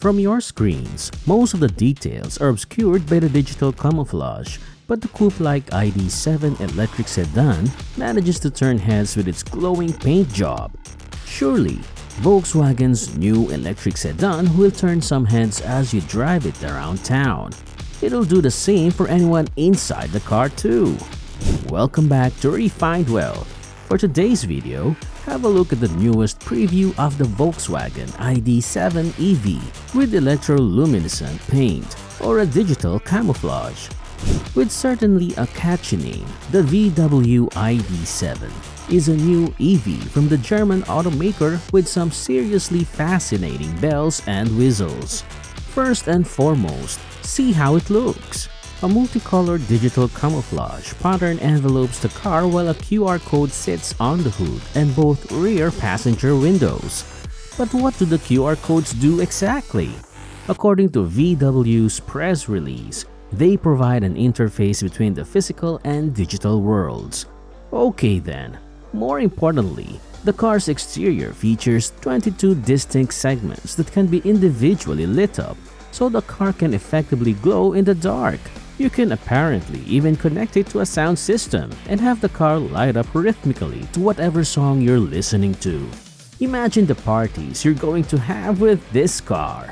From your screens, most of the details are obscured by the digital camouflage, but the coupe-like ID.7 electric sedan manages to turn heads with its glowing paint job. Surely, Volkswagen's new electric sedan will turn some heads as you drive it around town. It'll do the same for anyone inside the car too. Welcome back to Refined Wealth. For today's video, have a look at the newest preview of the Volkswagen ID.7 EV with electroluminescent paint or a digital camouflage. With certainly a catchy name, the VW ID.7 is a new EV from the German automaker with some seriously fascinating bells and whistles. First and foremost, see how it looks. A multicolored digital camouflage pattern envelopes the car while a QR code sits on the hood and both rear passenger windows. But what do the QR codes do exactly? According to VW's press release, they provide an interface between the physical and digital worlds. Okay then, more importantly, the car's exterior features 22 distinct segments that can be individually lit up, so the car can effectively glow in the dark. You can apparently even connect it to a sound system and have the car light up rhythmically to whatever song you're listening to. Imagine the parties you're going to have with this car.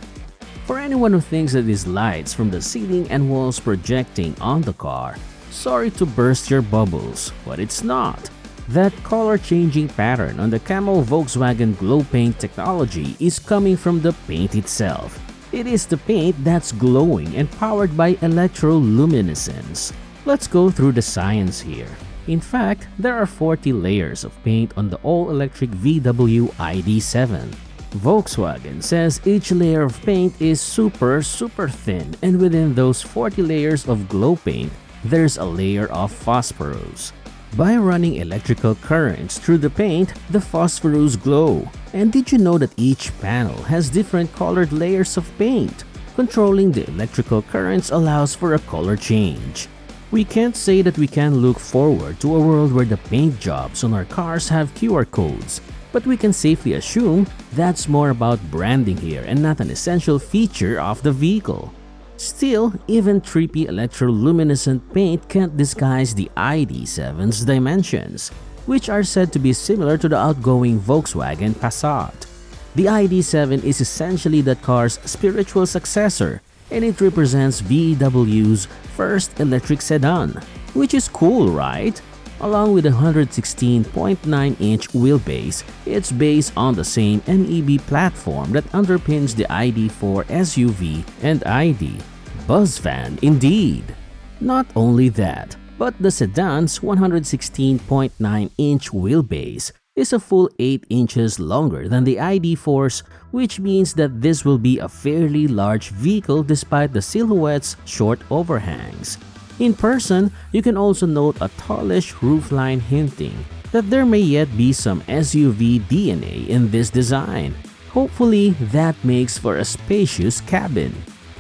For anyone who thinks that these lights from the ceiling and walls projecting on the car, sorry to burst your bubbles, but it's not. That color-changing pattern on the Camo Volkswagen glow paint technology is coming from the paint itself. It is the paint that's glowing and powered by electroluminescence. Let's go through the science here. In fact, there are 40 layers of paint on the all-electric VW ID.7. Volkswagen says each layer of paint is super thin, and within those 40 layers of glow paint, there's a layer of phosphorus. By running electrical currents through the paint, the phosphorus glow. And did you know that each panel has different colored layers of paint? Controlling the electrical currents allows for a color change. We can't say that we can look forward to a world where the paint jobs on our cars have QR codes, but we can safely assume that's more about branding here and not an essential feature of the vehicle. Still, even trippy electroluminescent paint can't disguise the ID.7's dimensions, which are said to be similar to the outgoing Volkswagen Passat. The ID.7 is essentially that car's spiritual successor, and it represents VW's first electric sedan, which is cool, right? Along with a 116.9-inch wheelbase, it's based on the same MEB platform that underpins the ID.4 SUV and ID. Buzz fan indeed! Not only that, but the sedan's 116.9-inch wheelbase is a full 8 inches longer than the ID.4's, which means that this will be a fairly large vehicle despite the silhouette's short overhangs. In person, you can also note a tallish roofline hinting that there may yet be some SUV DNA in this design. Hopefully, that makes for a spacious cabin.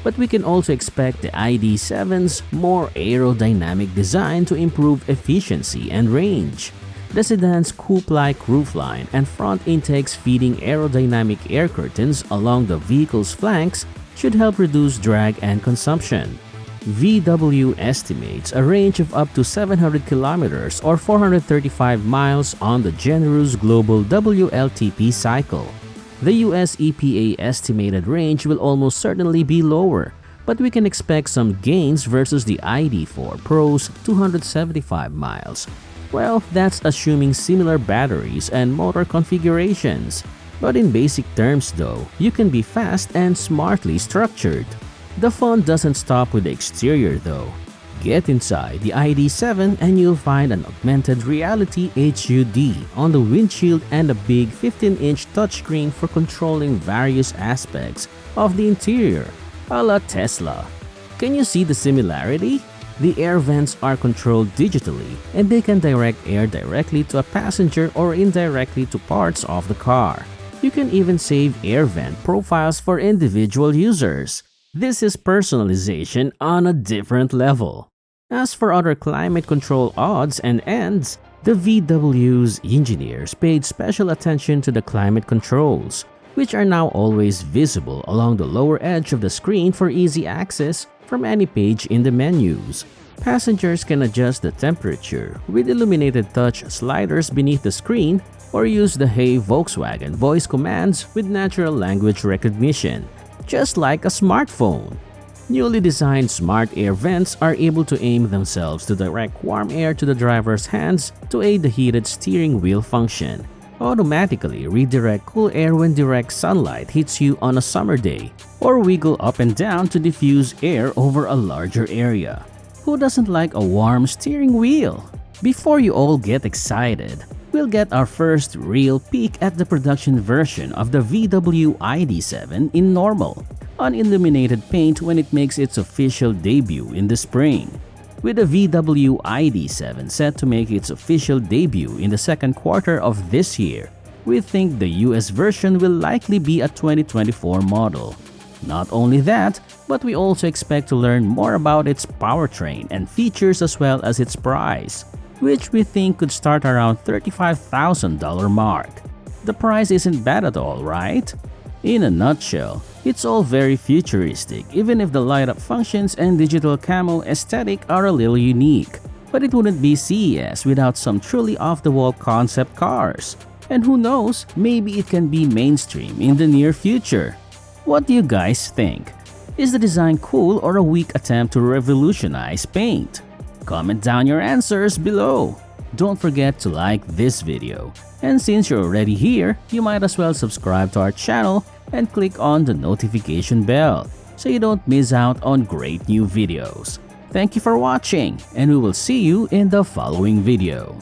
But we can also expect the ID.7's more aerodynamic design to improve efficiency and range. The sedan's coupe-like roofline and front intakes feeding aerodynamic air curtains along the vehicle's flanks should help reduce drag and consumption. VW estimates a range of up to 700 kilometers or 435 miles on the generous global WLTP cycle. The US EPA estimated range will almost certainly be lower, but we can expect some gains versus the ID.4 Pro's 275 miles. Well, that's assuming similar batteries and motor configurations. But in basic terms though, you can be fast and smartly structured. The fun doesn't stop with the exterior though. Get inside the ID.7 and you'll find an augmented reality HUD on the windshield and a big 15-inch touchscreen for controlling various aspects of the interior, a la Tesla. Can you see the similarity? The air vents are controlled digitally and they can direct air directly to a passenger or indirectly to parts of the car. You can even save air vent profiles for individual users. This is personalization on a different level. As for other climate control odds and ends, the VW's engineers paid special attention to the climate controls. which are now always visible along the lower edge of the screen for easy access from any page in the menus. Passengers can adjust the temperature with illuminated touch sliders beneath the screen or use the Hey Volkswagen voice commands with natural language recognition, just like a smartphone. Newly designed smart air vents are able to aim themselves to direct warm air to the driver's hands to aid the heated steering wheel function. Automatically redirect cool air when direct sunlight hits you on a summer day, or wiggle up and down to diffuse air over a larger area. Who doesn't like a warm steering wheel? Before you all get excited, we'll get our first real peek at the production version of the VW ID.7 in normal, unilluminated paint when it makes its official debut in the spring. With the VW ID.7 set to make its official debut in the second quarter of this year, we think the US version will likely be a 2024 model. Not only that, but we also expect to learn more about its powertrain and features as well as its price, which we think could start around $35,000 mark. The price isn't bad at all, right? In a nutshell, it's all very futuristic, even if the light-up functions and digital camo aesthetic are a little unique. But it wouldn't be CES without some truly off-the-wall concept cars. And who knows, maybe it can be mainstream in the near future. What do you guys think? Is the design cool or a weak attempt to revolutionize paint? Comment down your answers below. Don't forget to like this video. And since you're already here, you might as well subscribe to our channel and click on the notification bell so you don't miss out on great new videos. Thank you for watching, and we will see you in the following video.